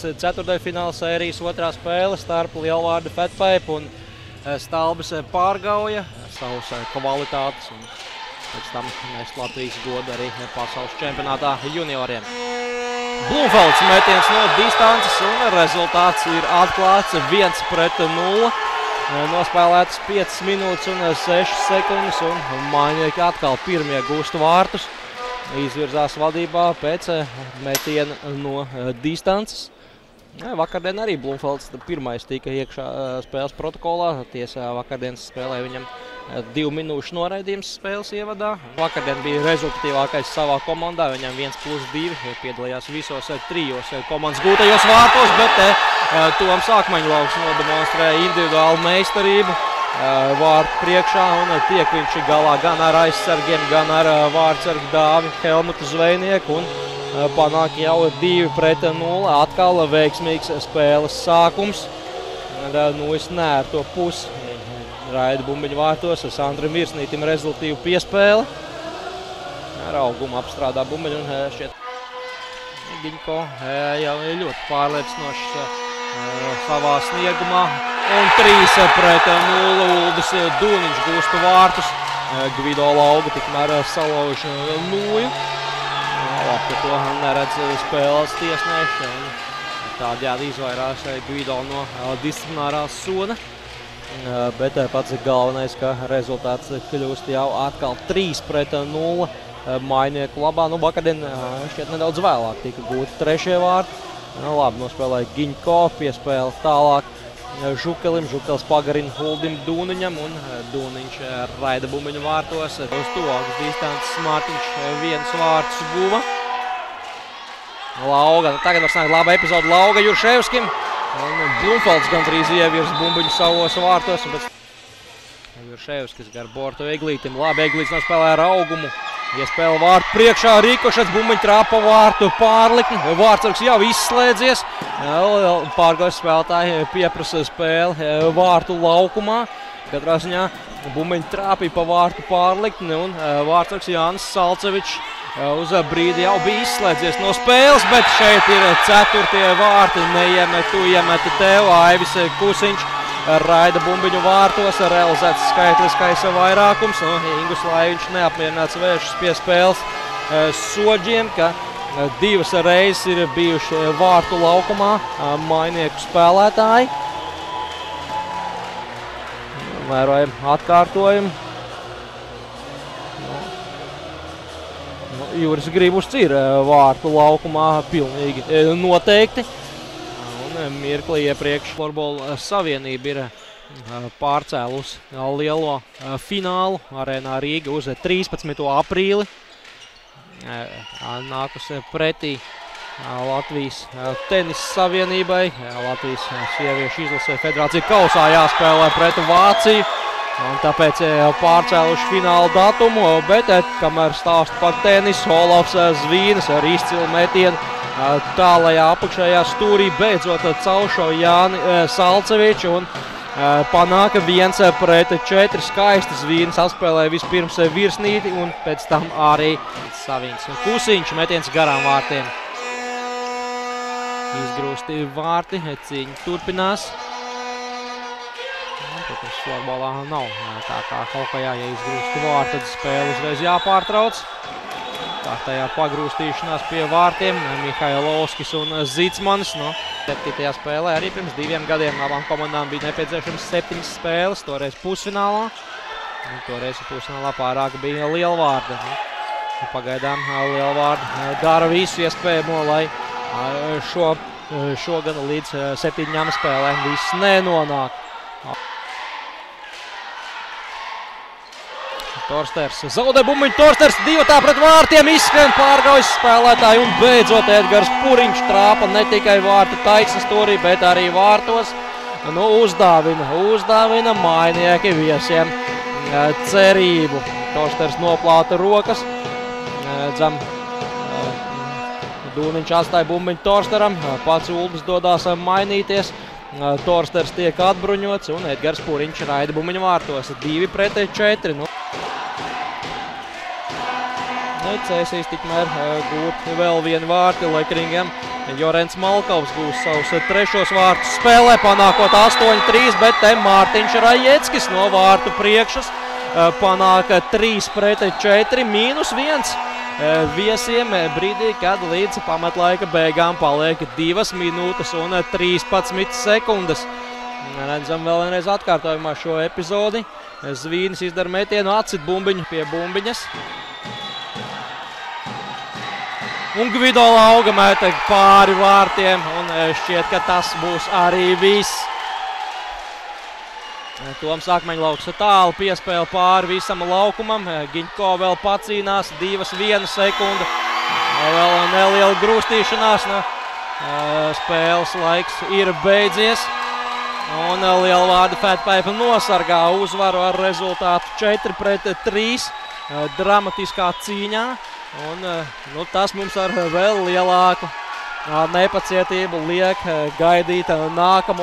Ceturdaļfināla sērijas otrā spēle starp Lielvārdu Fetpaipu un Stalbes Pārgauja savus kvalitātes un pēc tam mēs Latvijas godu arī pasaules čempionātā junioriem. Blumfelds metiens no distances un rezultāts ir atklāts 1-0. Nospēlētas 5 minūtes un 6 sekundes un Mainieki atkal pirmie gūst vārtus. Izvirzās vadībā pēc metiena no distances. Vakardien arī Blumfelds pirmais tika iekšā spēles protokolā. Tiesā vakardienas spēlē viņam 2 minūšu noraidījums spēles ievadā. Vakardien bija rezultatīvākais savā komandā. Viņam 1+2 piedalījās visos 3 komandas gūtajos vārtos, bet Toms Akmeņlauks nodemonstrēja individuālu meistarību vārtu priekšā un tiek viņš galā gan ar aizsargiem, gan ar vārtsargu Dāvi Helmutu Zvejnieku un panāk jau 2-0. Atkal veiksmīgs spēles sākums. Es near to pusi raida bumbiņu vārtos. Sandrim Virsnītim rezultīvu piespēle. Ar augumu apstrādā bumbiņu un šķiet Giņko jau ļoti pārliecinošs savā sniegumā. Un 3-0 Uldis Dūniņš gūst vārtus. Gvido Lauga tikmēr salauž nūju. Labi, ka to neredz spēles tiesneši. Tādējādi izvairās Gvido no disciplinārā soda. Bet pats galvenais, ka rezultāts kļūst jau atkal 3-0 Mainieku labā. Vakardien šķiet nedaudz vēlāk tika gūti 3. vārti. Labi nospēlēja Giņko, piespēle tālāk Žukelim. Žukels pagarina Uldim Dūniņam un Dūniņš raida bumbiņu vārtos. Uz tuvākas distances Mārtiņš 1 vārtus guva. Lauga, tagad var sanākt laba epizode Lauga Jurševskim. Blumfelds gandrīz ievirza bumbiņu savos vārtos. Jurševskis gar bortu Eglītim. Labi, Eglīts nospēlē ar augumu. Iespēle vārtu priekšā, Rikošets, bumbiņu trāpa vārtu pārlikni. Vārtsargs jau izslēdzies. Pārgaujas spēlētāji pieprasa spēli vārtu laukumā. Katrā ziņā bumbiņu trāpīja pa vārtu pārlikni un vārtsargs Jānis Salcevičs uz brīdi jau bija izslēdzies no spēles, bet šeit ir 4. vārti. Neiemetu, iemeta tev, Aivis Kusiņš. Raida bumbiņu vārtos, realizēts skaitliskais vairākums. Ingus Laiviņš neapmierināts vēršas pie spēles soģiem, ka 2 reizes ir bijuši vārtu laukumā Mainieku spēlētāji. Vērojam atkārtojumu. Juris Gribus ir vārtu laukumā pilnīgi noteikti. Mirkli iepriekš Florbola Savienība ir pārcēlus lielo finālu Arēnā Rīga uz 13. aprīli. Nākus pretī Latvijas tenisa savienībai. Latvijas sieviešu izlasē federācija kausā jāspēlē pret Vāciju. Un tāpēc pārcēluši fināla datumu, bet kamēr stāst par tenisu, Olafs Zvīnas ar izcilu metienu tālajā apakšējā stūrī beidzot cauršo Jāni Salceviču un panāk 1-4 skaisti. Zvīns atspēlēja vispirms Virsnīti un pēc tam arī Savins. Kusiņš metiens garām vārtiem. Izgrūsti vārti, cīņa turpinās. Protams, florbolā nav tā kā hokejā, ja izgrūsti vārti, tad spēle uzreiz jāpārtrauc. Kārtējā pagrūstīšanās pie vārtiem Mihailovskis un Zicmanis. 7. spēlē arī pirms 2 gadiem abām komandām bija nepieciešams 7 spēles, toreiz pusfinālā. Toreiz pusfinālā pārāk bija Lielvārda. Pagaidām Lielvārda dara visu iespējamo, lai šogad līdz 7 spēlēm viss nenonāk. Torsters zaudē bumbiņu, Torsters 2 pret vārtiem, izskrien pārgaujas spēlētāji un beidzot Edgars Puriņš trāpa ne tikai vārtu taiksnes stūrī, bet arī vārtos. Uzdāvina Mainieki viesiem cerību. Torsters noplāta rokas. Dūniņš atstāja bumbiņu Torsteram, pats Uldis dodās mainīties. Torsters tiek atbruņots un Edgars Puriņš raida bumbiņu vārtos 2-4. Cēsīs tikmēr gūt vēl vienu vārti Lekringam. Jorents Malkovs gūs savus trešos vārtus spēlē, panākot 8-3, bet te Mārtiņš Rajeckis no vārtu priekšas panāk 3-4, -1 viesiem brīdī, kad līdz pamatlaika beigām paliek 2 minūtes un 13 sekundes. Redzam vēl vienreiz atkārtojumā šo epizodi. Zvīnis izdara metienu, atsit bumbiņu pie bumbiņas. Un Gvido Lauga meta pāri vārtiem, un šķiet, ka tas būs arī viss. Toms Akmeņlauks tālu piespēle pāri visam laukumam. Giņko vēl pacīnās, 2-1 sekunde. Vēl neliela grūstīšanās. Spēles laiks ir beidzies. Un Lielvārda Fetpipe nosargā uzvaru ar rezultātu 4-3 dramatiskā cīņā. Un tas mums ar vēl lielāku nepacietību liek gaidīt nākamo.